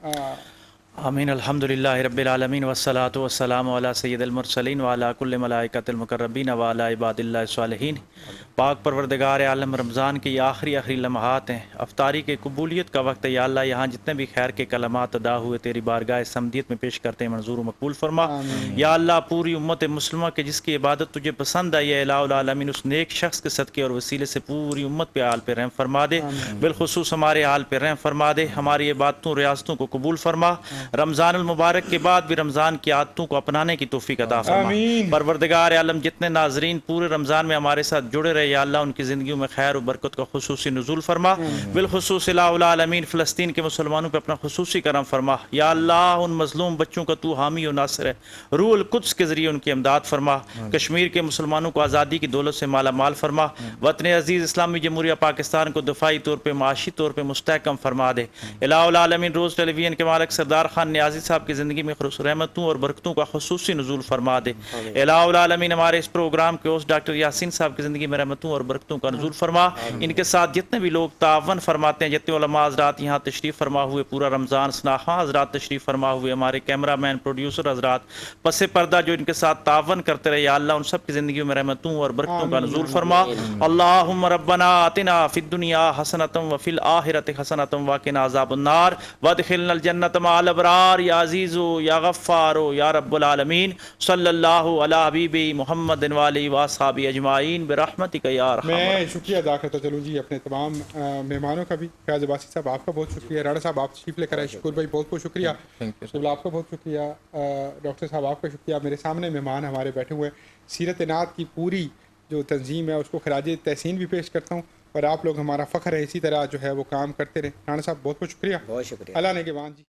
آمین الحمدللہ رب العالمین والصلاة والسلام علی سید المرسلین وعلی کل ملائکۃ المقربین وعلی عباد اللہ الصالحین۔ پاک پروردگار عالم، رمضان کے یہ آخری لمحات ہیں، افطاری کے قبولیت کا وقت ہے۔ یا اللہ یہاں جتنے بھی خیر کے کلمات ادا ہوئے تیری بارگاہ سمدیت میں پیش کرتے ہیں، منظور و مقبول فرما۔ یا اللہ پوری امت مسلمہ کے جس کی عبادت تجھے پسند ہے، یا الہ العالمین اس نیک شخص کے صدقے اور وسیلے سے پوری امت پہ حال پہ رحم فرما دے، بالخصوص ہمارے حال پہ رحم فرما دے، ہماری عبادتوں ریاستوں کو قبول فرما۔ رمضان المبارک کے بعد بھی رمضان کی عادتوں کو اپنانے کی توفیق عطا فرما۔ پروردگار عالم جتنے ناظرین پورے رمضان میں ہمارے ساتھ جڑے رہے، یا اللہ ان کی زندگیوں میں خیر و برکت کا خصوصی نزول فرما، بالخصوص الہ العالمین فلسطین کے مسلمانوں پہ اپنا خصوصی کرم فرما۔ یا اللہ ان مظلوم بچوں کا تو حامی و ناصر ہے، روح القدس کے ذریعے ان کی امداد فرما۔ کشمیر کے مسلمانوں کو آزادی کی دولت سے مالا مال فرما۔ وطن عزیز اسلامی جمہوریہ پاکستان کو دفاعی طور پہ معاشی طور پہ مستحکم فرما دے۔ الہ العالمین روز ٹیلی ویژن کے مالک سردار خان نیازی صاحب کی زندگی میں رحمتوں اور برکتوں کا خصوصی نزول فرما دے۔ الہ العالمین ہمارے اس پروگرام کے ہوسٹ ڈاکٹر یاسین صاحب کی زندگی میں رحمتوں اور برکتوں کا نزول فرما۔ ان کے ساتھ جتنے بھی لوگ تعاون فرماتے ہیں، جتنے علماء حضرات یہاں تشریف فرما ہوئے پورا رمضان، سناخواں حضرات تشریف فرما ہوئے، ہمارے کیمرہ مین پروڈیوسر حضرات پس پردہ جو ان کے ساتھ تعاون کرتے رہے، یا اللہ ان سب کی زندگیوں میں رحمتوں اور برکتوں کا نزول فرما۔ اللہم ربنا آتنا فی الدنیا حسنۃ وفی الآخرۃ حسنۃ وقنا عذاب النار وادخلنا الجنۃ مع الابرار یا عزیز یا غفار یا رب العالمین۔ صلی اللہ علی حبیبی محمد وآلہ وصحبہ اجمعین برحمتک یا ارحم الراحمین۔ میں شکریہ ادا کرتا چلوں جی اپنے تمام مہمانوں کا بھی۔ فیاض عباسی صاحب آپ کا بہت شکریہ، رانا صاحب آپ تشریف لے کر آئے، شکور بھائی بہت بہت شکریہ، شکریہ آپ کا بہت شکریہ، ڈاکٹر صاحب آپ کا شکریہ۔ میرے سامنے مہمان ہمارے بیٹھے ہوئے ہیں، سیرت نعت کی پوری جو تنظیم ہے اس کو خراج تحسین بھی پیش کرتا ہوں، اور آپ لوگ ہمارا فخر ہے، اسی طرح جو ہے وہ کام کرتے رہیں۔ رانا صاحب بہت بہت شکریہ، بہت شکریہ، اللہ نے کے وان جی۔